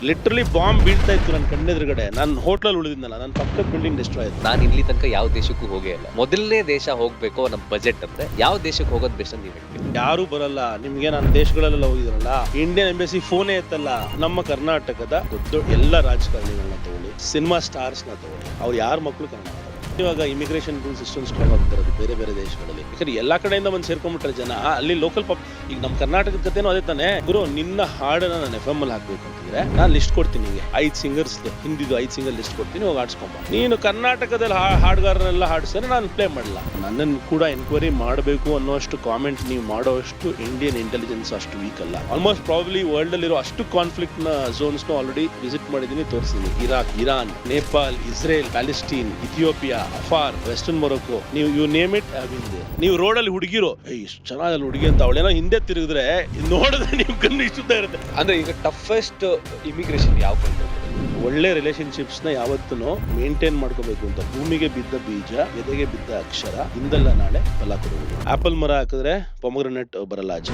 Literally bomb ಬೀಳ್ತಾ ಇತ್ತು ನನ್ನ ಕಣ್ಣೆದುರುಗಡೆ. ನಾನು ಹೋಟ್ಲಲ್ಲಿ ಉಳಿದಿದ್ನಲ್ಲ, ನನ್ನ ಪಕ್ಕದ ಬಿಲ್ಡಿಂಗ್ ಡಿಸ್ಟ್ರಾಯ್ ಆಯ್ತು. ನಾನು ಇಲ್ಲಿ ತನಕ ಯಾವ ದೇಶಕ್ಕೂ ಹೋಗೇ ಇಲ್ಲ. ಮೊದಲನೇ ದೇಶ ಹೋಗ್ಬೇಕು ನಮ್ಮ ಬಜೆಟ್ ಅಂದ್ರೆ ಯಾವ ದೇಶಕ್ಕೆ ಹೋಗೋದು ಬೆಸ್ಟ್ ಅಂತ ನೀವು ಹೇಳ್ತೀವಿ? ಯಾರು ಬರಲ್ಲ ನಿಮ್ಗೆ. ನಾನು ದೇಶಗಳೆಲ್ಲ ಹೋಗಿದ್ರಲ್ಲ, ಇಂಡಿಯನ್ ಎಂಬಸಿ ಫೋನೇ ಎತ್ತಲ್ಲ. ನಮ್ಮ ಕರ್ನಾಟಕದ ದೊಡ್ಡ ಎಲ್ಲ ರಾಜಕಾರಣಿಗಳನ್ನ ತಗೊಳ್ಳಿ, ಸಿನಿಮಾ ಸ್ಟಾರ್ಸ್ ನ ತಗೊಳ್ಳಿ, ಅವ್ರು ಯಾರ ಮಕ್ಕಳು ಕನ್ನಡ ಮಾತಾಡೋದು. ಇವಾಗ ಇಮಿಗ್ರೇಷನ್ ರೂಲ್ಸ್ ಇಷ್ಟೊಂದು ಸ್ಟ್ರಾಂಗ್ ಆಗ್ತಿರೋದು ಬೇರೆ ಬೇರೆ ದೇಶಗಳಲ್ಲಿ. ಯಾಕಂದ್ರೆ ಎಲ್ಲಾ ಕಡೆಯಿಂದ ಬಂದು ಸೇರ್ಕೊಂಡ್ಬಿಟ್ರೆ ಜನ ಅಲ್ಲಿ ಲೋಕಲ್ ಈಗ ನಮ್ಮ ಕರ್ನಾಟಕದ ಕಥೆನೂ ಅದೇ ತಾನೆ. ಗುರು, ನಿನ್ನ ಹಾಡನ್ನ ನಾನು FM ಅಲ್ಲಿ ಹಾಕ್ಬೇಕು ಅಂತಿದ್ರೆ ನಾನು ಲಿಸ್ಟ್ ಕೊಡ್ತೀನಿ ನಿಮಗೆ, 5 ಸಿಂಗರ್ಸ್ ಹಿಂದಿದ್ದು 5 ಸಿಂಗರ್ ಲಿಸ್ಟ್ ಕೊಡ್ತೀನಿ, ಹೋಗಿ ಆಡ್ಸ್ಕೊಂಬ. ನೀನು ಕರ್ನಾಟಕದಲ್ಲಿ ಹಾಡುಗಾರರೆಲ್ಲ ಹಾಡಿಸಿದ್ರೆ ನಾನು ಪ್ಲೇ ಮಾಡಲ್ಲ. ನನ್ನನ್ನು ಕೂಡ ಎನ್ಕ್ವೈರಿ ಮಾಡಬೇಕು ಅನ್ನೋಷ್ಟು ಕಾಮೆಂಟ್ ನೀವು ಮಾಡೋಷ್ಟು ಇಂಡಿಯನ್ ಇಂಟೆಲಿಜೆನ್ಸ್ ಅಷ್ಟು ವೀಕ್ ಅಲ್ಲ. ಆಲ್ಮೋಸ್ಟ್ ಪ್ರಾಬ್ಲಿ ವರ್ಲ್ಡ್ ಅಲ್ಲಿರೋ ಅಷ್ಟು ಕಾನ್ಫ್ಲಿಕ್ಟ್ ನ ಝೋನ್ಸ್ ಆಲ್ರೆಡಿ ವಿಸಿಟ್ ಮಾಡಿದೀನಿ, ತೋರಿಸಿದೀನಿ. Iraq, Iran, Nepal, Israel, Palestine, Ethiopia, Afar, western Morocco, ನೀವು ಯು ನೇಮ್ ಇಟ್ ನೀವು ರೋಡಲ್ಲಿ ಹುಡುಗಿರೋ ಇಷ್ಟು ಚೆನ್ನಾಗಿ ಹುಡುಗಿ ಅಂತ ಅವಳೇನೋ ಹಿಂದೆ ತಿರುಗಿದ್ರೆ ನೋಡಿದ್ರೆ ನೀವು ಕಣ್ಣು ಇಷ್ಟುತ್ತಾ ಇರುತ್ತೆ. ಅಂದ್ರೆ ಈಗ ಟಫೆಸ್ಟ್ ಇಮಿಗ್ರೇಷನ್ ಯಾವ ಕಂಟ್ರಿ? ಒಳ್ಳೆ ರಿಲೇಶನ್ಶಿಪ್ಸ್ ನ ಯಾವತ್ತೂ ಮೇಂಟೈನ್ ಮಾಡ್ಕೋಬೇಕು ಅಂತ. ಭೂಮಿಗೆ ಬಿದ್ದ ಬೀಜ, ಎದೆಗೆ ಬಿದ್ದ ಅಕ್ಷರ, ಇಂದಲ್ಲ ನಾಳೆ ಫಲ ಕೊಡುವುದು. ಆಪಲ್ ಮರ ಹಾಕಿದ್ರೆ ಪೊಮಗ್ರನೇಟ್ ಬರಲ್ಲ ಆಚೆ.